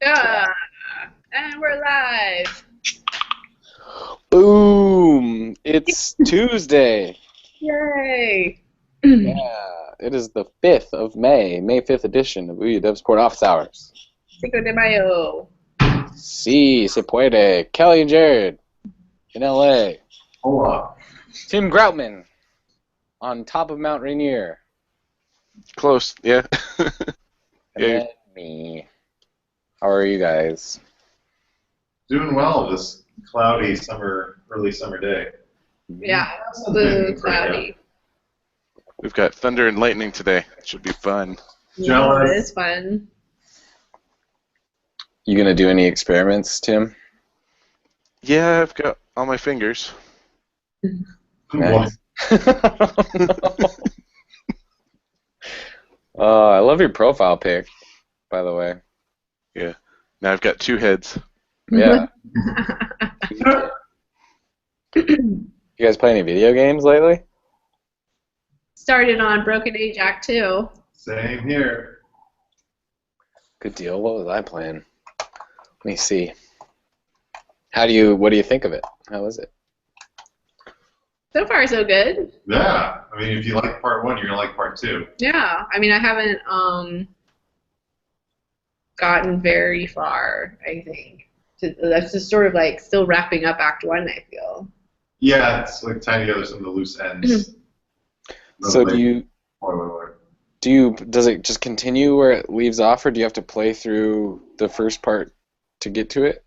Yeah, and we're live. Boom! It's Tuesday. Yay! Yeah, it is the 5th of May, May 5th edition of OUYA Dev Support Office Hours. Cinco de Mayo. Si se puede. Kelly and Jared in LA. Hola. Tim Grauman on top of Mount Rainier. Close, yeah. And then me. How are you guys? Doing well this cloudy early summer day. Yeah, blue, cloudy. We've got thunder and lightning today. It should be fun. Yeah, it is fun. You gonna do any experiments, Tim? Yeah, I've got all my fingers. Nice. I love your profile pic, by the way. Yeah. Now I've got 2 heads. Yeah. You guys play any video games lately? Started on Broken Age Act 2. Same here. Good deal. What was I playing? Let me see. What do you think of it? How is it? So far, so good. Yeah. I mean, if you like part 1, you're going to like part 2. Yeah, I mean, I haven't gotten very far, I think. That's just sort of like still wrapping up Act 1, I feel. Yeah, it's like tying together some of the loose ends. So does it just continue where it leaves off, or do you have to play through the first part to get to it?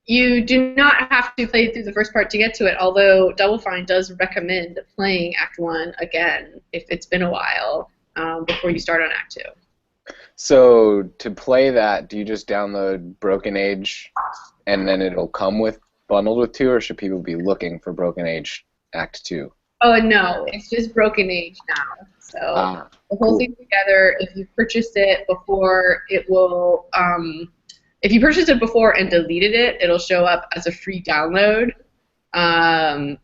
You do not have to play through the first part to get to it, although Double Fine does recommend playing Act 1 again if it's been a while before you start on Act 2. So to play that, do you just download Broken Age and then it'll come bundled with 2, or should people be looking for Broken Age Act 2? Oh, no, it's just Broken Age now. So the whole thing together, if you purchased it before, it will... if you purchased it before and deleted it, it'll show up as a free download, and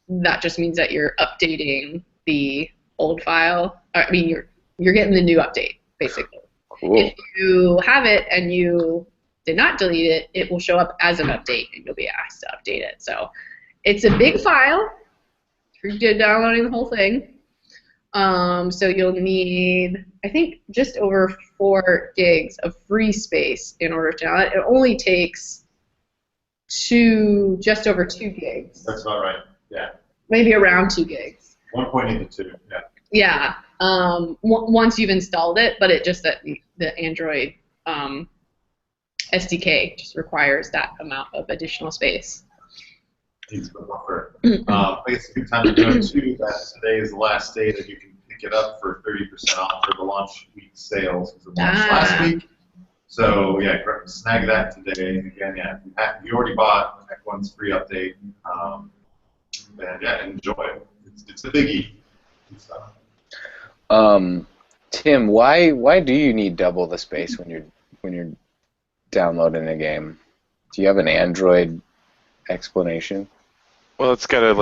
that just means that you're updating the old file. I mean, you're getting the new update, basically. Cool. If you have it and you did not delete it, it will show up as an update, and you'll be asked to update it. So it's a big file for downloading the whole thing. So you'll need, I think, just over 4 gigs of free space in order to download it. It only takes just over 2 gigs. That's about right, yeah. Maybe around 2 gigs. 1.8 to 2, yeah. Yeah, once you've installed it, but it just that the Android SDK just requires that amount of additional space. Needs a buffer. I guess it's a good time to know, too, that today is the last day that you can pick it up for 30% off for the launch week sales, because it launched last week. So, yeah, snag that today. Again, yeah, if you already bought Act 1's free update, then, yeah, enjoy. It's a biggie. Tim, why do you need double the space when you're downloading a game? Do you have an Android explanation? Well, it's got to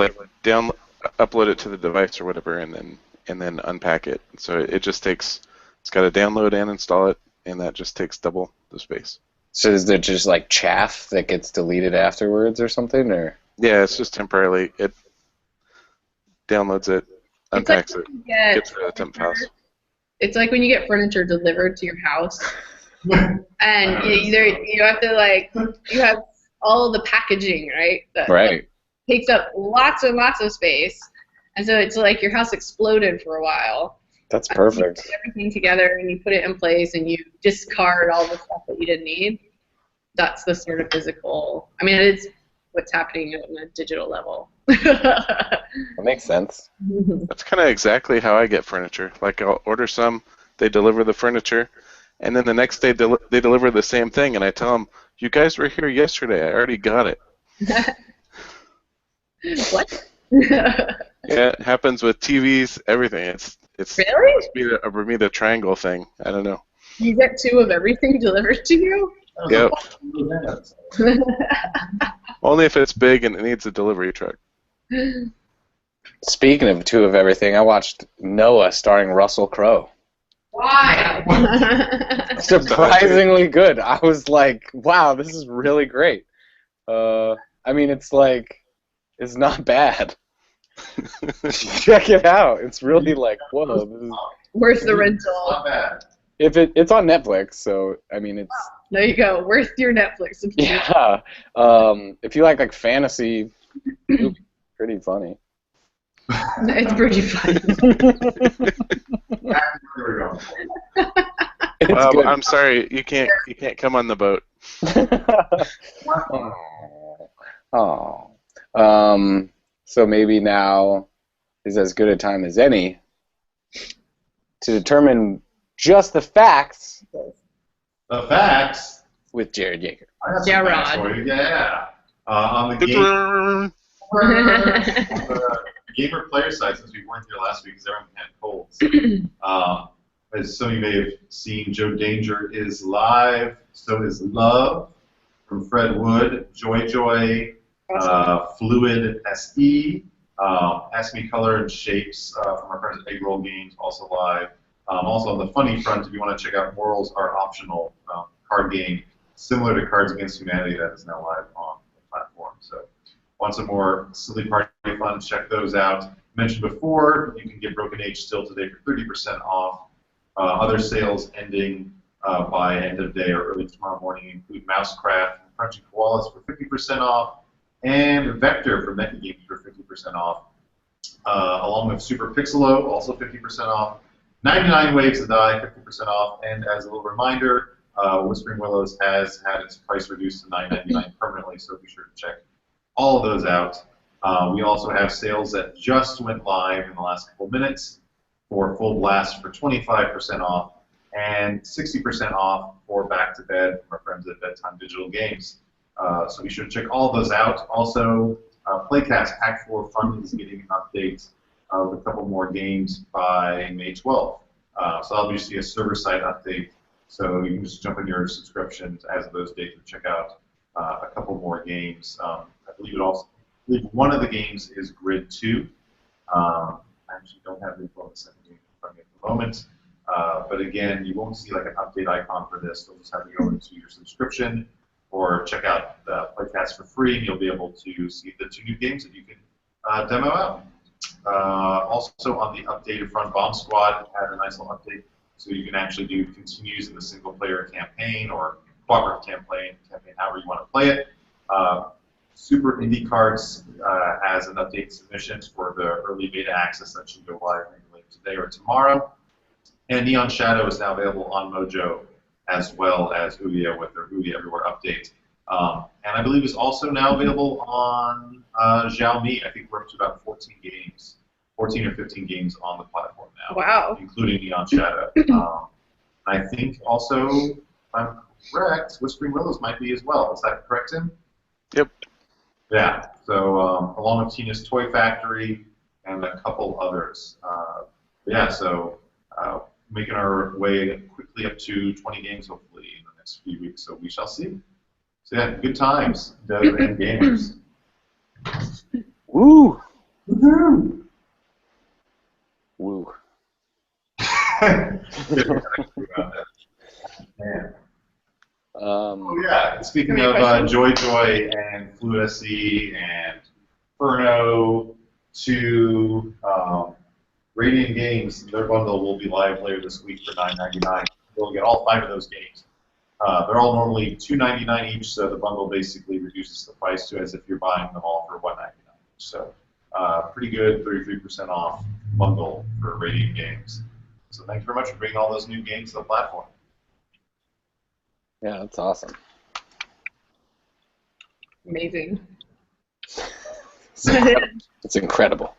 upload it to the device or whatever, and then unpack it. So it's got to download and install it, and that just takes double the space. So is there just like chaff that gets deleted afterwards or something, or? Yeah, it's just temporarily. It downloads it, unpacks it, gets rid of the temp files. It's like when you get furniture delivered to your house, and you have to you have all the packaging, right? That takes up lots and lots of space, and so it's like your house exploded for a while. That's perfect. You put everything together and you put it in place and you discard all the stuff that you didn't need. That's the sort of physical. I mean, it's what's happening on a digital level. That makes sense. That's kind of exactly how I get furniture. Like, I'll order some, they deliver the furniture, and then the next day they deliver the same thing, and I tell them, "You guys were here yesterday. I already got it." What? Yeah, it happens with TVs, everything. It's really? a Bermuda Triangle thing. I don't know. You get 2 of everything delivered to you? Yep. Only if it's big and it needs a delivery truck. Speaking of 2 of everything, I watched Noah starring Russell Crowe. Why? Surprisingly good. I was like, wow, this is really great. I mean, it's like, it's not bad. Check it out. It's really like, whoa. This is, worth the rental. Not bad. it's on Netflix, so I mean, it's There you go. Worth your Netflix subscription. yeah. If you like fantasy, movies, pretty funny. It's pretty fun. There we go. It's good. I'm sorry, you can't come on the boat. Oh. So maybe now is as good a time as any to determine just the facts The facts. with Jared Yeager. I got some Yeah, facts Rod. for you. Yeah. On the game. On the gamer player side, since we weren't here last week because everyone had colds, as some of you may have seen, Joe Danger is live. So is Love from Fred Wood, Joy, Fluid SE, Ask Me Color and Shapes from our friends at Egg Roll Games, also live. Also on the funny front, if you want to check out Morals Are Optional, card game similar to Cards Against Humanity that is now live on the platform. So want some more silly party fun, check those out. Mentioned before, you can get Broken Age still today for 30% off. Other sales ending by end of day or early tomorrow morning include Mousecraft and Crunchy Koalas for 50% off, and Vector from Mecha Games for 50% off, along with Super Pixelo, also 50% off. 99 Waves to Die, 50% off, and as a little reminder, Whispering Willows has had its price reduced to $9.99 permanently, so be sure to check all of those out. We also have sales that just went live in the last couple minutes for Full Blast for 25% off and 60% off for Back to Bed from our friends at Bedtime Digital Games. So be sure to check all of those out. Also, Playcast Pack 4 Fun is getting an update with a couple more games by May 12th. So that'll just be a server-side update. So you can just jump in your subscriptions as of those dates and check out a couple more games. I believe one of the games is Grid 2. I actually don't have the info on the second game in front of me at the moment. But again, you won't see like an update icon for this. You'll just have to go into your subscription or check out the Playcast for free, and you'll be able to see the 2 new games that you can demo out. Also on the updated front, Bomb Squad had a nice little update, so you can actually do continues in the single-player campaign or cooperative campaign, however you want to play it. Super Indie Cards has an update submissions for the early beta access that should go live later today or tomorrow. And Neon Shadow is now available on Mojo as well as OUYA with their OUYA Everywhere update. And I believe it's also now available on Xiaomi. I think we're up to about 14 games, 14 or 15 games on the platform now. Wow. Including Neon Shadow. I think also, if I'm correct, Whispering Willows might be as well. Is that correct, Tim? Yep. Yeah, so along with Tina's Toy Factory and a couple others. Yeah, so making our way quickly up to 20 games, hopefully, in the next few weeks, so we shall see. So yeah, good times, devs and gamers. Woo! Woohoo! Woo. Man. Um, Oh yeah, speaking of Joy and Fluid SE and Inferno 2, Radiant Games, their bundle will be live later this week for $9.99. You'll get all 5 of those games. They're all normally $2.99 each, so the bundle basically reduces the price to as if you're buying them all for $1.99 each. So pretty good, 33% off bundle for Radiant Games. So thanks very much for bringing all those new games to the platform. yeah, that's awesome. Amazing. It's incredible.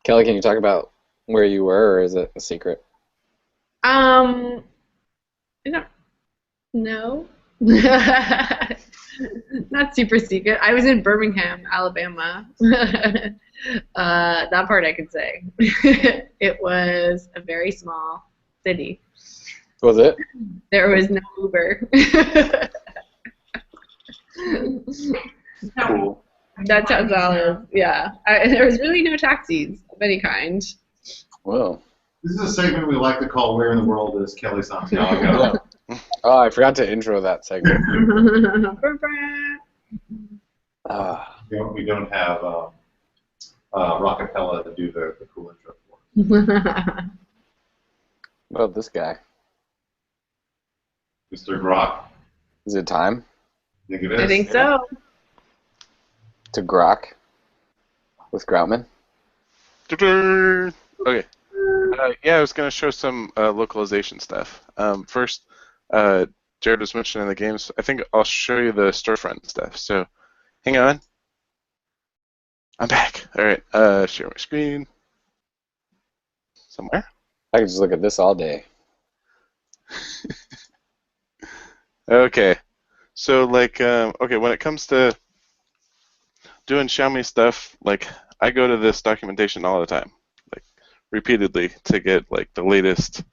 Kelly, can you talk about where you were, or is it a secret? I don't know. Not super secret. I was in Birmingham, Alabama. That part I can say. It was a very small city. Was it? There was no Uber. Cool. That sounds all. Yeah. There was really no taxis of any kind. Whoa. This is a segment we like to call "Where in the World is Kelly Santiago?" Yeah. Oh, I forgot to intro that segment. We don't have Rockapella to do the cool intro for us. What about this guy? Mr. Grok. Is it time Think it is? I think so. to grok with Grauman? Okay. Yeah, I was going to show some localization stuff. First, Jared was mentioning the games. I think I'll show you the storefront stuff. So, hang on. I'm back. All right. Share my screen. Somewhere. I can just look at this all day. Okay. So, like, okay, when it comes to doing Xiaomi stuff, like, I go to this documentation all the time, like, repeatedly to get, like, the latest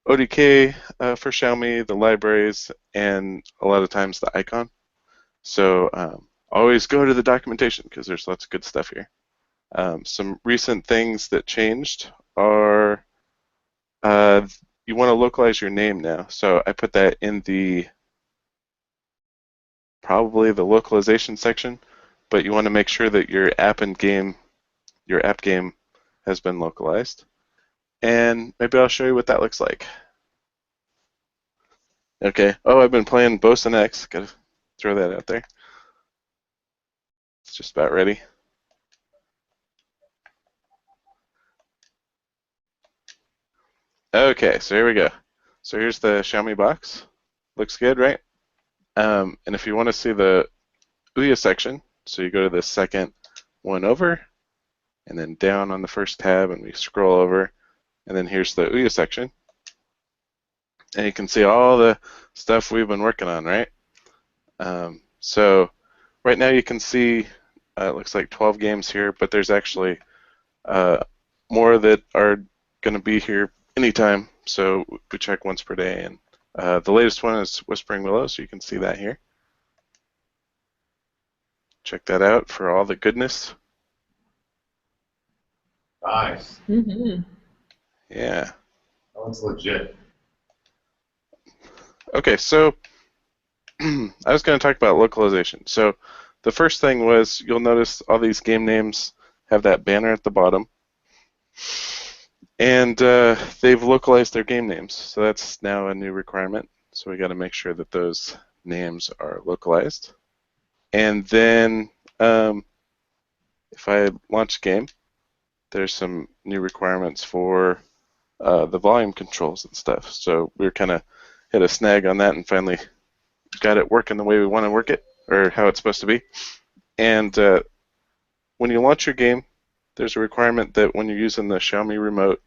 ODK for Xiaomi, the libraries, and a lot of times the icon. So always go to the documentation because there's lots of good stuff here. Some recent things that changed are you want to localize your name now. So I put that in probably the localization section, but you want to make sure that your app game has been localized. And maybe I'll show you what that looks like. Okay. Oh, I've been playing Bosun X. Gotta throw that out there. It's just about ready. Okay, so here we go. So here's the Xiaomi box. Looks good, right? And if you want to see the OUYA section, so you go to the second one over, and then down on the first tab, and we scroll over, and then here's the OUYA section. And you can see all the stuff we've been working on, right? So right now you can see it looks like 12 games here, but there's actually more that are going to be here anytime. So we check once per day, and the latest one is Whispering Willow, so you can see that here. Check that out for all the goodness. Nice. Mm-hmm. Yeah. That one's legit. Okay, so I was going to talk about localization. So the first thing was you'll notice all these game names have that banner at the bottom. And they've localized their game names. So that's now a new requirement. So we got to make sure that those names are localized. And then if I launch a game, there's some new requirements for the volume controls and stuff. So we were kind of hit a snag on that and finally got it working the way we want to work it, or how it's supposed to be. And when you launch your game, there's a requirement that when you're using the Xiaomi remote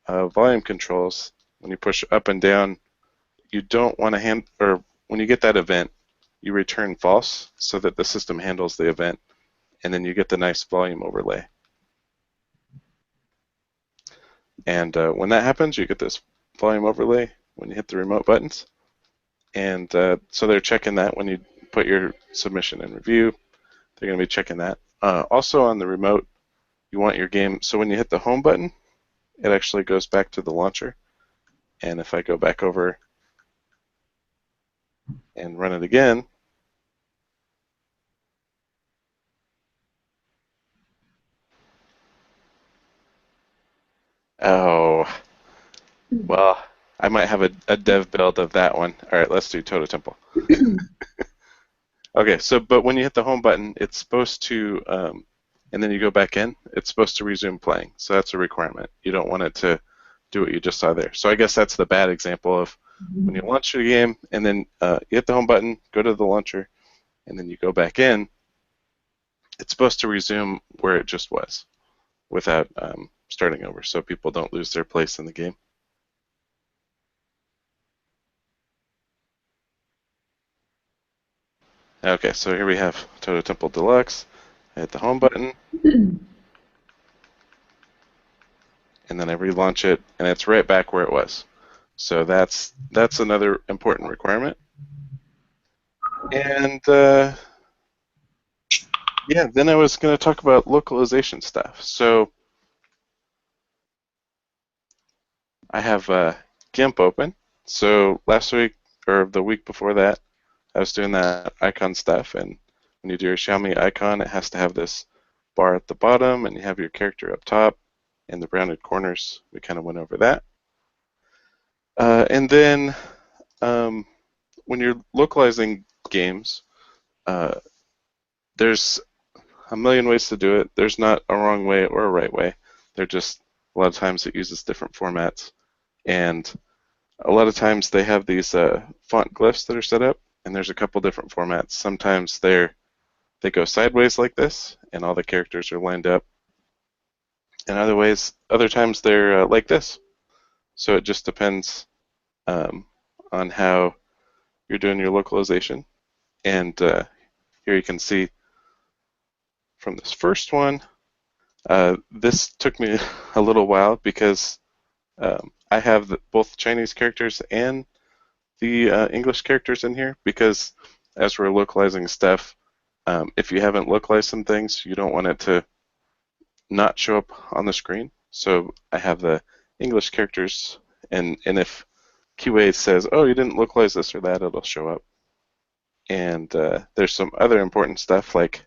volume controls, when you push up and down, you don't want to or when you get that event, you return false so that the system handles the event, and then you get the nice volume overlay. And when that happens, you get this volume overlay when you hit the remote buttons. And so they're checking that when you put your submission in review. They're going to be checking that. Also on the remote, you want your game, so when you hit the home button, it actually goes back to the launcher. And if I go back over and run it again, oh, well, I might have a dev build of that one. All right, let's do Toto Temple. Okay, so but when you hit the home button, it's supposed to, and then you go back in, it's supposed to resume playing. So that's a requirement. You don't want it to do what you just saw there. So I guess that's the bad example of when you launch the game and then you hit the home button, go to the launcher, and then you go back in, it's supposed to resume where it just was without starting over, so people don't lose their place in the game. Okay, so here we have Toto Temple Deluxe. I hit the home button, and then I relaunch it, and it's right back where it was. So that's another important requirement. And yeah, then I was going to talk about localization stuff. So I have Gimp open. So last week, or the week before that, I was doing that icon stuff, and when you do your Xiaomi icon, it has to have this bar at the bottom, and you have your character up top, and the rounded corners. We kind of went over that. And then when you're localizing games, there's a million ways to do it. There's not a wrong way or a right way. They're just, a lot of times it uses different formats. And a lot of times they have these font glyphs that are set up, and there's a couple different formats. Sometimes they go sideways like this, and all the characters are lined up. And other times they're like this. So it just depends on how you're doing your localization. And here you can see from this first one, this took me a little while because I have both Chinese characters and the English characters in here, because as we're localizing stuff, if you haven't localized some things, you don't want it to not show up on the screen. So I have the English characters, and if QA says, oh, you didn't localize this or that, it'll show up. And there's some other important stuff, like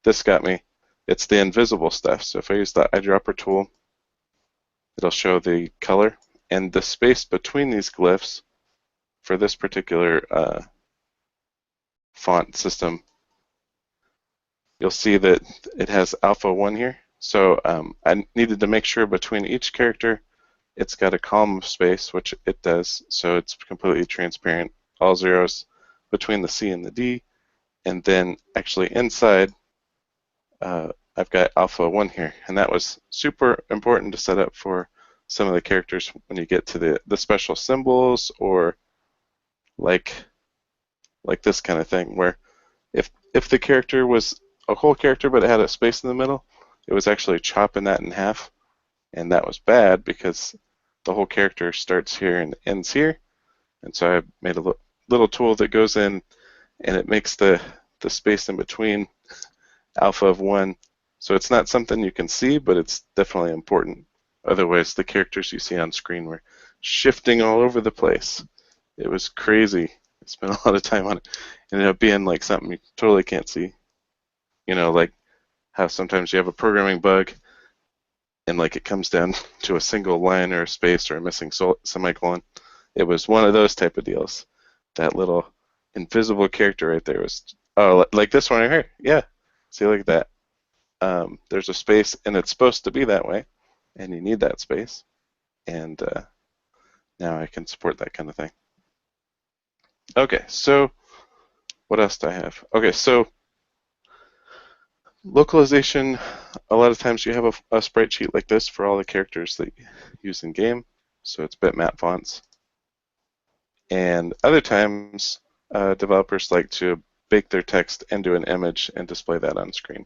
this got me. It's the invisible stuff. So if I use the eyedropper tool, it'll show the color. And the space between these glyphs for this particular font system, you'll see that it has alpha 1 here. So I needed to make sure between each character it's got a column of space, which it does, so it's completely transparent, all zeros between the C and the D. And then actually inside, I've got alpha 1 here, and that was super important to set up for some of the characters when you get to the special symbols, or like this kind of thing, where if the character was a whole character but it had a space in the middle, it was actually chopping that in half, and that was bad because the whole character starts here and ends here. And so I made a little tool that goes in, and it makes the space in between alpha of 1. So it's not something you can see, but it's definitely important. Otherwise, the characters you see on screen were shifting all over the place. It was crazy. I spent a lot of time on it. It ended up being like something you totally can't see. You know, like how sometimes you have a programming bug, and like it comes down to a single line or a space or a missing semicolon. It was one of those type of deals. That little invisible character right there was, oh, like this one right here. Yeah, see, look at that. There's a space, and it's supposed to be that way, and you need that space. And now I can support that kind of thing. Okay, so what else do I have? Okay, so localization, a lot of times you have a sprite sheet like this for all the characters that you use in game. So it's bitmap fonts. And other times, developers like to bake their text into an image and display that on screen.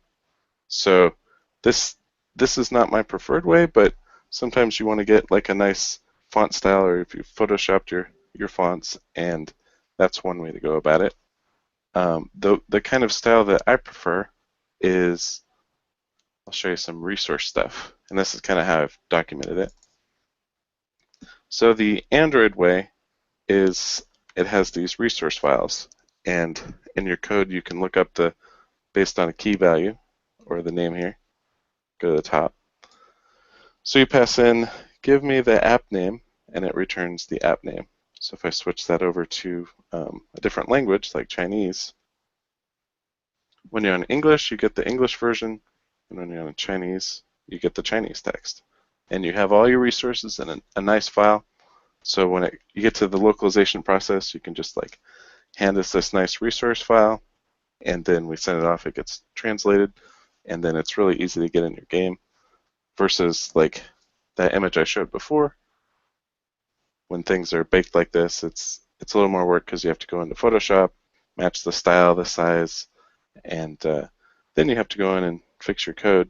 So this is not my preferred way, but sometimes you want to get like a nice font style, or if you photoshopped your fonts, and that's one way to go about it. The kind of style that I prefer is, I'll show you some resource stuff, and this is kind of how I've documented it. So the Android way is, it has these resource files, and in your code you can look up based on a key value or the name here. Go to the top. So you pass in, give me the app name, and it returns the app name. So if I switch that over to a different language like Chinese, when you're on English, you get the English version, and when you're on Chinese, you get the Chinese text. And you have all your resources in a nice file. So when you get to the localization process, you can just like hand us this nice resource file, and then we send it off, it gets translated, and then it's really easy to get in your game. Versus like that image I showed before, when things are baked like this, it's a little more work because you have to go into Photoshop, match the style, the size, and then you have to go in and fix your code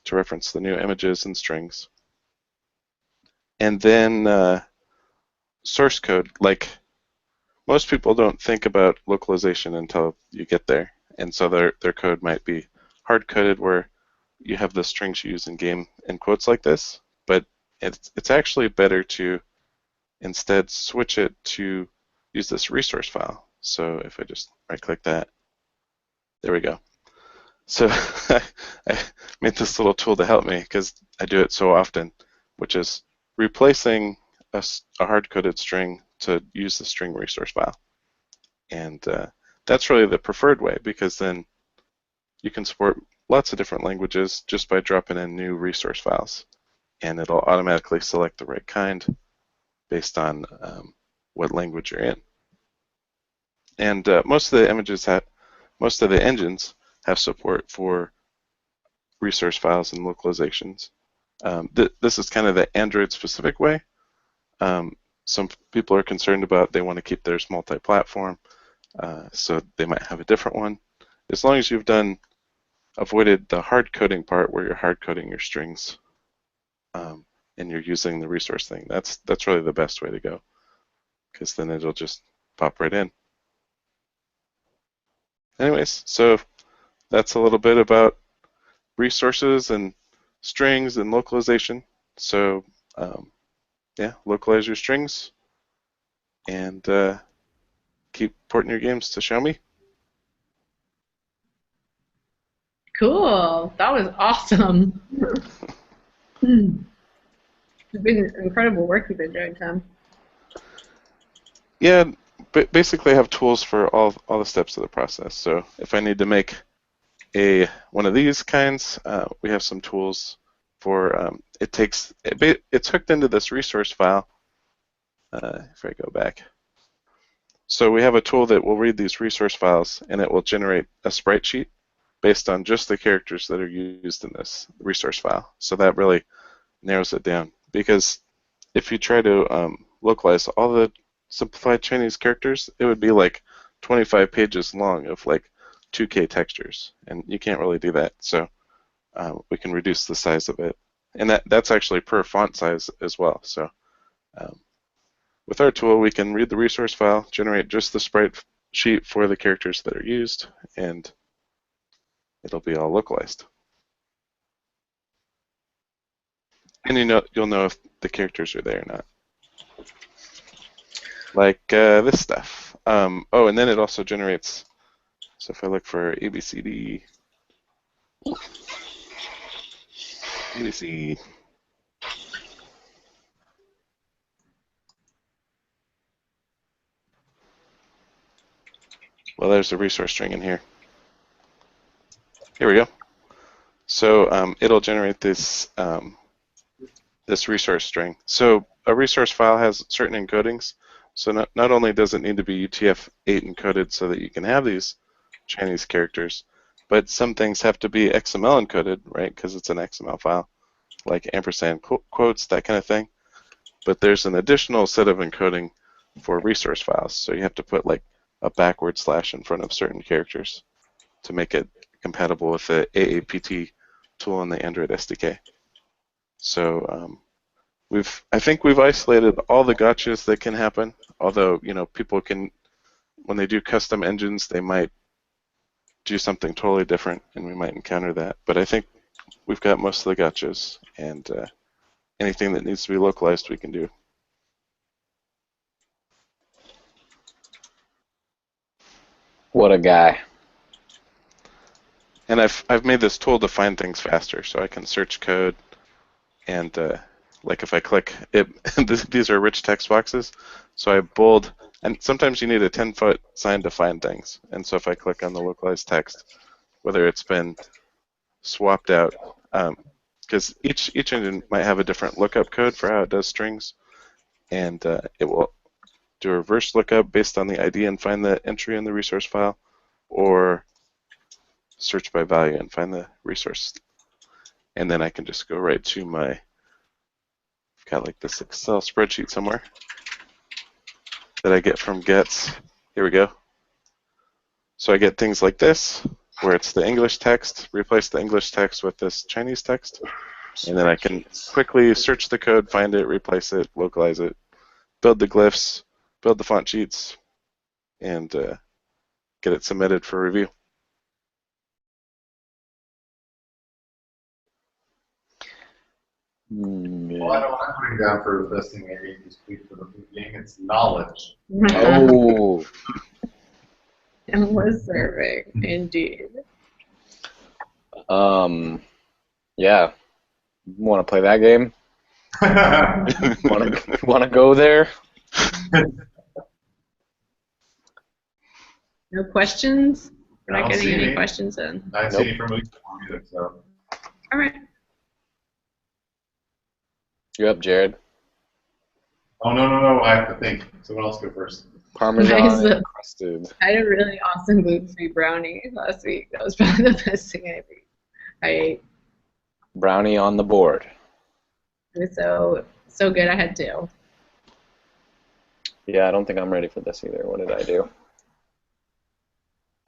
to reference the new images and strings. And then source code, like most people don't think about localization until you get there, and so their code might be hard-coded where you have the strings you use in game in quotes like this, but it's actually better to instead switch it to use this resource file. So if I just right-click that, there we go. So I made this little tool to help me because I do it so often, which is replacing a hard-coded string to use the string resource file. And that's really the preferred way, because then you can support lots of different languages just by dropping in new resource files. And it'll automatically select the right kind based on what language you're in. And most of the engines have support for resource files and localizations. This is kind of the Android-specific way. Some people are concerned about, they want to keep theirs multi-platform, so they might have a different one. As long as you've avoided the hard coding part where you're hard coding your strings and you're using the resource thing, that's really the best way to go, because then it'll just pop right in. Anyways, so that's a little bit about resources and strings and localization. So yeah, localize your strings and keep porting your games to Xiaomi. Cool. That was awesome. It's been incredible work you've been doing, Tom. Yeah, but basically I have tools for all the steps of the process. So if I need to make one of these kinds, we have some tools for it's hooked into this resource file. If I go back. So we have a tool that will read these resource files, and it will generate a sprite sheet based on just the characters that are used in this resource file. So that really narrows it down, because if you try to localize all the simplified Chinese characters, it would be like 25 pages long of like 2K textures, and you can't really do that. So we can reduce the size of it, and that's actually per font size as well. So with our tool, we can read the resource file, generate just the sprite sheet for the characters that are used, and it'll be all localized. And you'll know if the characters are there or not. Like this stuff. Oh, and then it also generates. So if I look for ABCD, ABC. Well, there's a resource string in here. Here we go. So it'll generate this this resource string. So a resource file has certain encodings. So not only does it need to be UTF-8 encoded so that you can have these Chinese characters, but some things have to be XML encoded, right? Because it's an XML file, like ampersand quotes, that kind of thing. But there's an additional set of encoding for resource files. So you have to put like a backward slash in front of certain characters to make it compatible with the AAPT tool in the Android SDK. So I think we've isolated all the gotchas that can happen. Although people can, when they do custom engines, they might do something totally different, and we might encounter that. But I think we've got most of the gotchas, and anything that needs to be localized, we can do. What a guy. And I've made this tool to find things faster, so I can search code, and like if I click it, these are rich text boxes, so I bold, and sometimes you need a 10-foot sign to find things. And so if I click on the localized text, whether it's been swapped out, because each engine might have a different lookup code for how it does strings, and it will do a reverse lookup based on the ID and find the entry in the resource file, or search by value and find the resource. And then I can just go right to my, I've got like this Excel spreadsheet somewhere that I get from gets. Here we go. So I get things like this, where it's the English text, replace the English text with this Chinese text, and then I can quickly search the code, find it, replace it, localize it, build the glyphs, build the font sheets, and get it submitted for review. Yeah. Well, I know what I'm putting down for the best thing I ate this week for the food game. It's knowledge. Oh. Endless serving, indeed. Yeah. Want to play that game? Want to go there? No questions? We're I not don't getting see any any. questions in. I didn't see any from either, so. All right. You up, Jared? Oh, no. I have to think. Someone else go first. Parmesan encrusted. I had a really awesome gluten-free brownie last week. That was probably the best thing I ate. Brownie on the board. It was so good I had to. Yeah, I don't think I'm ready for this either. What did I do?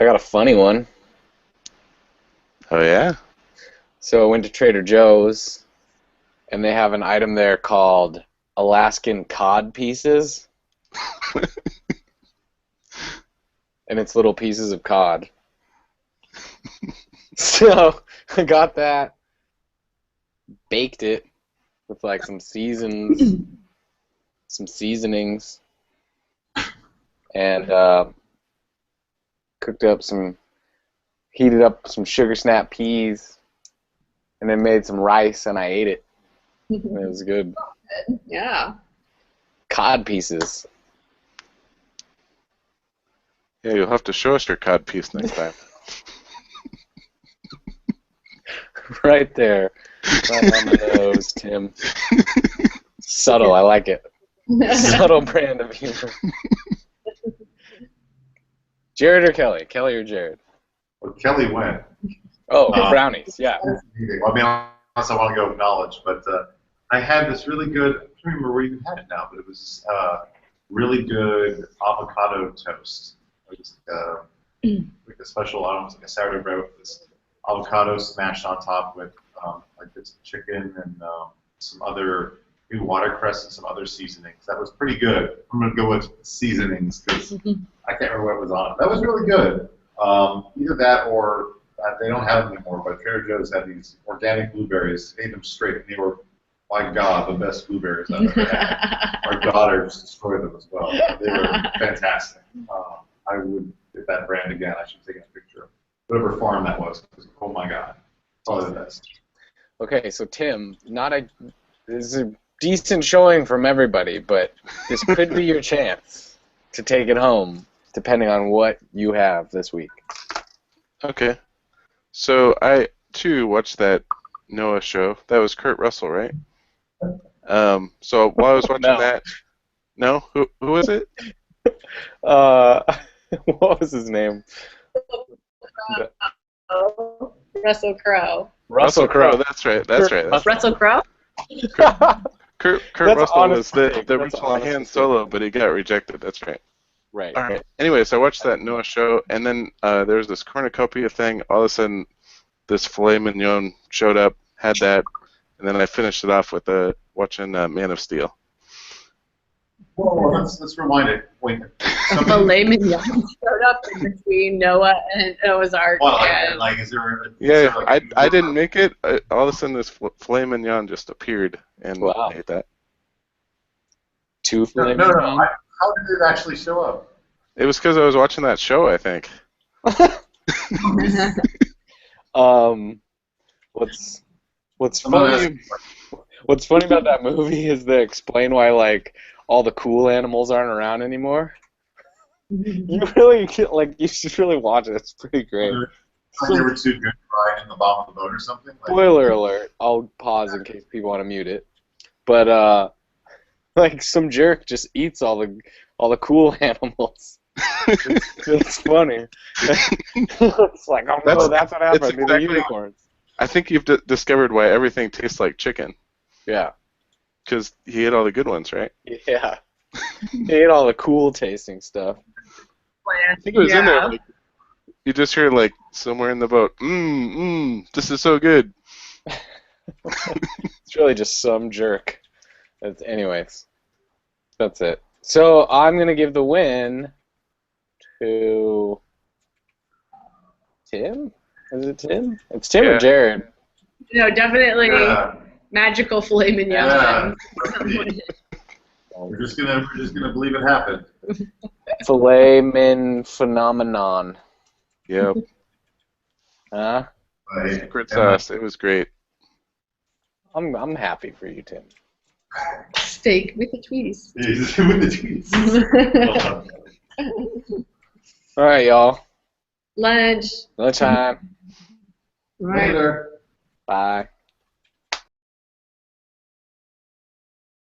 I got a funny one. Oh, yeah? So I went to Trader Joe's, and they have an item there called Alaskan cod pieces. And it's little pieces of cod. So I got that, baked it with like some seasonings, and heated up some sugar snap peas, and then made some rice, and I ate it. And it was good. Yeah. Cod pieces. Yeah, you'll have to show us your cod piece next time. Right there. Right on the nose, Tim. Subtle, I like it. Subtle brand of humor. Jared or Kelly? Kelly or Jared? Well, Kelly went. Oh, brownies, yeah. I mean, unless I want to go with knowledge, but I had this really good, I can't remember where you had it now, but it was really good avocado toast. It was like a special, I don't know, it was like a sourdough bread with this avocado smashed on top with like bits of chicken and some other, maybe watercress and some other seasonings. That was pretty good. I'm going to go with seasonings because I can't remember what was on it. That was really good. Either that or they don't have them anymore, but Trader Joe's had these organic blueberries. Ate them straight, and they were, my God, the best blueberries I've ever had. Our daughter just destroyed them as well. They were fantastic. I would get that brand again. I should have taken a picture of whatever farm that was. Oh my God, probably the best. Okay, so Tim, this is a decent showing from everybody, but this could be your chance to take it home, depending on what you have this week. Okay. So I, too, watched that Noah show. That was Kurt Russell, right? So while I was watching that... No? Who was it? What was his name? Russell Crowe. Russell Crowe. That's right. Russell Crowe? Kurt Russell was the original Han Solo, but he got rejected. That's right. Right. All right. Anyway, so I watched that Noah show, and then there was this cornucopia thing. All of a sudden, this filet mignon showed up, had that, and then I finished it off with watching Man of Steel. Whoa, let's rewind it. Wait. Filet mignon showed up in between Noah and Noah's Ark. Well, like, is there? Yeah, I didn't make it. All of a sudden, this filet mignon just appeared, and I ate that. Two filet No. mignon? How did it actually show up? It was because I was watching that show, I think. What's funny about that movie is they explain why like all the cool animals aren't around anymore. You should really watch it. It's pretty great. They were too good to ride in the bottom of the boat or something. Spoiler alert! I'll pause in case people want to mute it. But like some jerk just eats all the cool animals. It's funny. It's like, oh no, that's what happened to the unicorns. I think you've discovered why everything tastes like chicken. Yeah. Because he ate all the good ones, right? Yeah. He ate all the cool tasting stuff. I think it was in there. Like, you just hear like somewhere in the boat, this is so good. It's really just some jerk. Anyways, that's it. So I'm gonna give the win to Tim. Is it Tim? It's Tim or Jared? No, definitely. magical filet mignon. Yeah. We're just gonna believe it happened. Filet min phenomenon. Yep. Huh? Secret sauce. It was great. I'm happy for you, Tim. Steak with the cheese. With the cheese. All right, y'all. Lunch. Lunchtime. Right. Later. Bye.